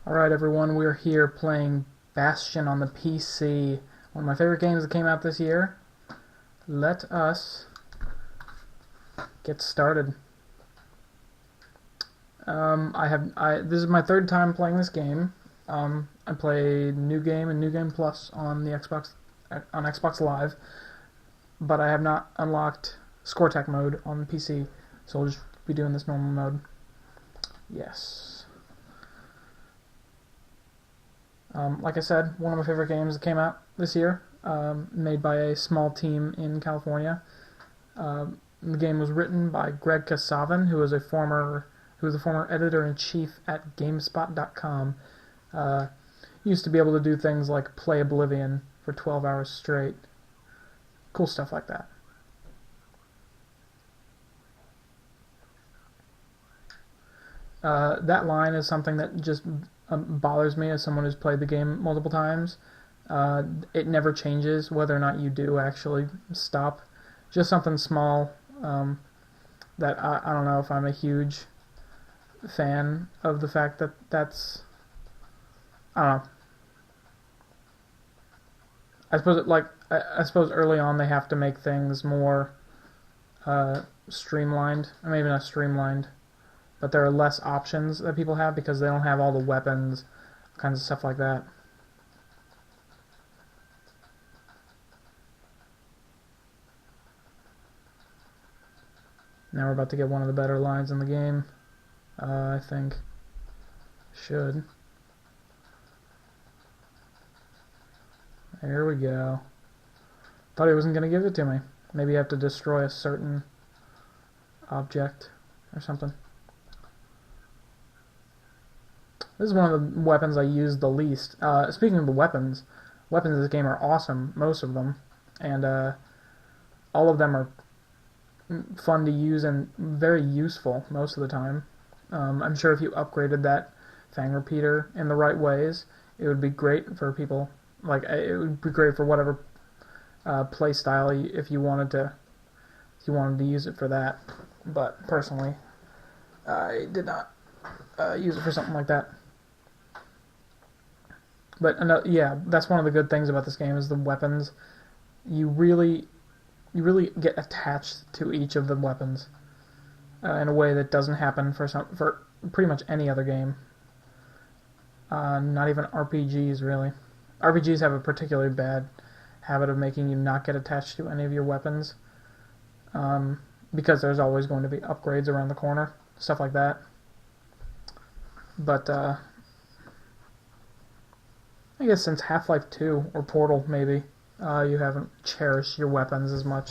Alright everyone, we're here playing Bastion on the PC. One of my favorite games that came out this year. Let us get started. This is my third time playing this game. I played New Game and New Game Plus on the Xbox Live, but I have not unlocked Score Tech mode on the PC, so I'll just be doing this normal mode. Yes. Like I said, one of my favorite games that came out this year, made by a small team in California. The game was written by Greg Kasavin, who was the former editor-in-chief at GameSpot.com. Used to be able to do things like play Oblivion for 12 hours straight. Cool stuff like that. That line is something that just bothers me as someone who's played the game multiple times. It never changes whether or not you do actually stop. Just something small that I don't know if I'm a huge fan of the fact that that's... I don't know. I suppose early on they have to make things more streamlined. Or maybe not streamlined, but there are less options that people have because they don't have all the weapons, kinds of stuff like that. Now we're about to get one of the better lines in the game. I think. Should. There we go. Thought he wasn't going to give it to me. Maybe you have to destroy a certain object or something. This is one of the weapons I use the least. Speaking of the weapons in this game are awesome, most of them. And all of them are fun to use and very useful most of the time. I'm sure if you upgraded that Fang Repeater in the right ways, it would be great for people. Like, it would be great for whatever play style if you wanted to use it for that. But personally, I did not use it for something like that. But yeah, that's one of the good things about this game is the weapons. You really get attached to each of the weapons in a way that doesn't happen for pretty much any other game. Not even RPGs, really. RPGs have a particularly bad habit of making you not get attached to any of your weapons, because there's always going to be upgrades around the corner, stuff like that. But I guess since Half-Life 2 or Portal, maybe, you haven't cherished your weapons as much.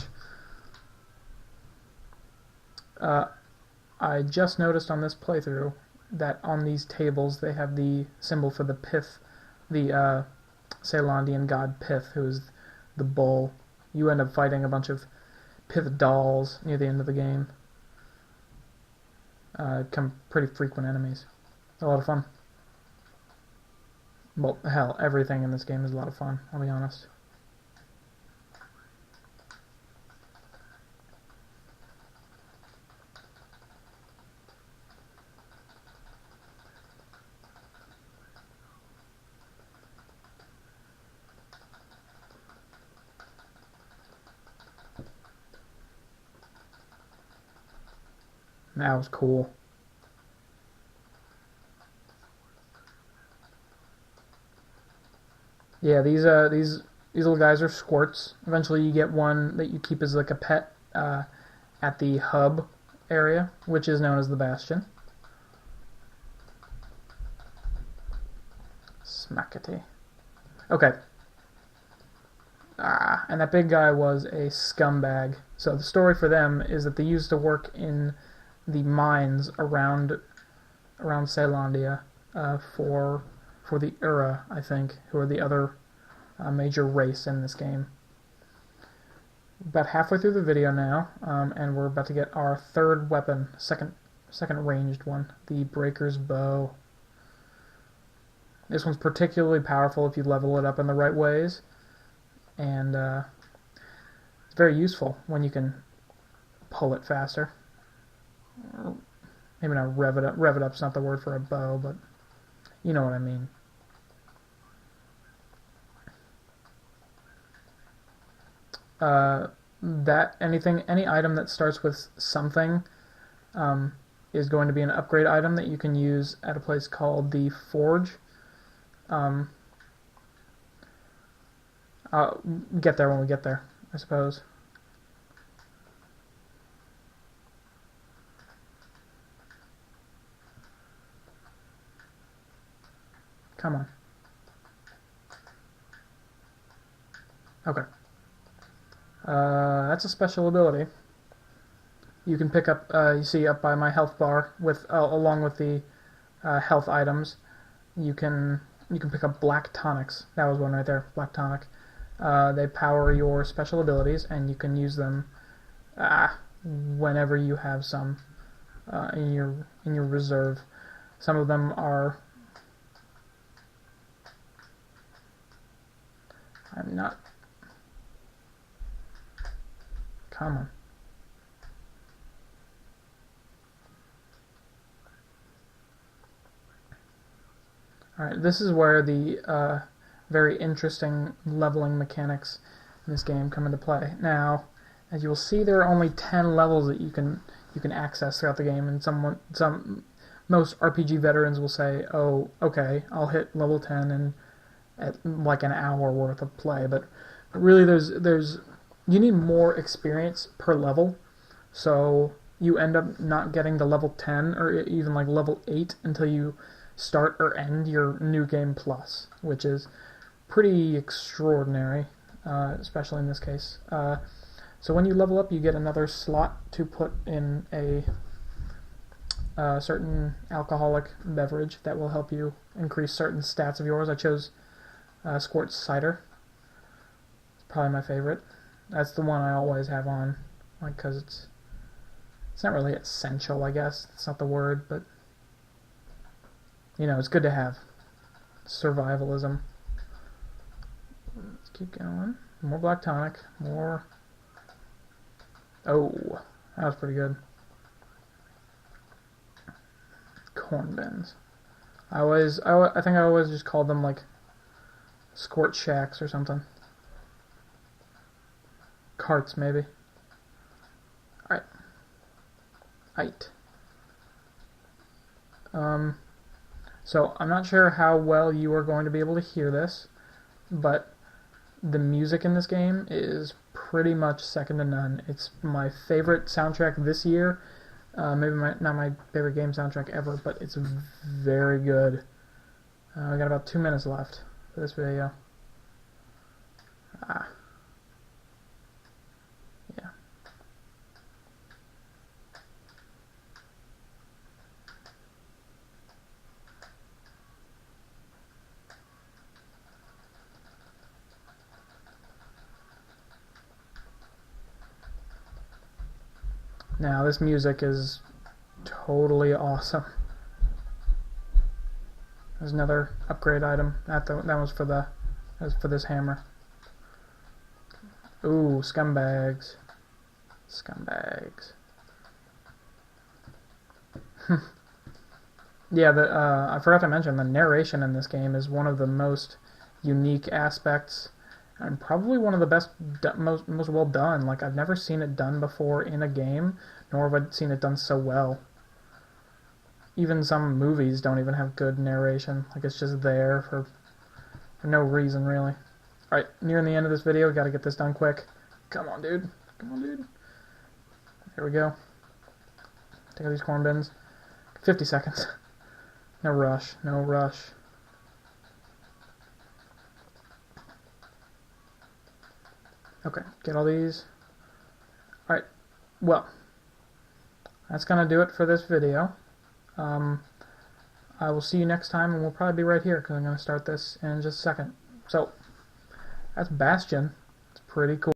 I just noticed on this playthrough that on these tables they have the symbol for the Pith, the Caelandian god Pith, who is the bull. You end up fighting a bunch of Pith dolls near the end of the game. Become pretty frequent enemies. A lot of fun. Well, hell, everything in this game is a lot of fun, I'll be honest. That was cool. Yeah, these little guys are squirts. Eventually, you get one that you keep as like a pet at the hub area, which is known as the Bastion. Smackety. Okay. And that big guy was a scumbag. So the story for them is that they used to work in the mines around Caelandia for the Ura, I think, who are the other major race in this game. About halfway through the video now, and we're about to get our third weapon, second ranged one, the Breaker's Bow. This one's particularly powerful if you level it up in the right ways, and it's very useful when you can pull it faster. Maybe not rev it up. Rev it up's not the word for a bow, but You know what I mean. Any item that starts with something is going to be an upgrade item that you can use at a place called the Forge. I'll get there when we get there, I suppose. Come on. Okay. That's a special ability. You can pick up, you see up by my health bar, with along with the health items, you can pick up black tonics. That was one right there, black tonic. They power your special abilities, and you can use them whenever you have some in your reserve. Some of them are. I'm not. Come on. Alright, this is where the very interesting leveling mechanics in this game come into play. Now, as you will see, there are only 10 levels that you can access throughout the game, and most RPG veterans will say, "Oh, okay, I'll hit level 10 in at like an hour worth of play." But really, you need more experience per level, so you end up not getting to level 10 or even like level 8 until you start or end your New Game Plus, which is pretty extraordinary, especially in this case. So when you level up, you get another slot to put in a certain alcoholic beverage that will help you increase certain stats of yours. I chose Squirt Cider. It's probably my favorite. That's the one I always have on, like, because it's not really essential, I guess. It's not the word, but you know, it's good to have. Survivalism. Let's keep going. More black tonic. More. Oh, that was pretty good. Corn bins. I think I always just called them like squirt shacks or something. Carts, maybe. Alright. So I'm not sure how well you are going to be able to hear this, but the music in this game is pretty much second to none. It's my favorite soundtrack this year. Maybe not my favorite game soundtrack ever, but it's very good. We got about 2 minutes left for this video. Yeah. Now this music is totally awesome. There's another upgrade item. That was for this hammer. Ooh, scumbags. Scumbags. Yeah, I forgot to mention the narration in this game is one of the most unique aspects, and probably one of the best, most well done. Like, I've never seen it done before in a game, nor have I seen it done so well. Even some movies don't even have good narration. Like, it's just there for no reason, really. Alright, nearing the end of this video, we gotta get this done quick. Come on, dude. Come on, dude. Here we go. Take out these corn bins. 50 seconds. No rush. No rush. Okay, get all these. Alright, well, that's gonna do it for this video. I will see you next time, and we'll probably be right here, because I'm gonna start this in just a second. So, that's Bastion. It's pretty cool.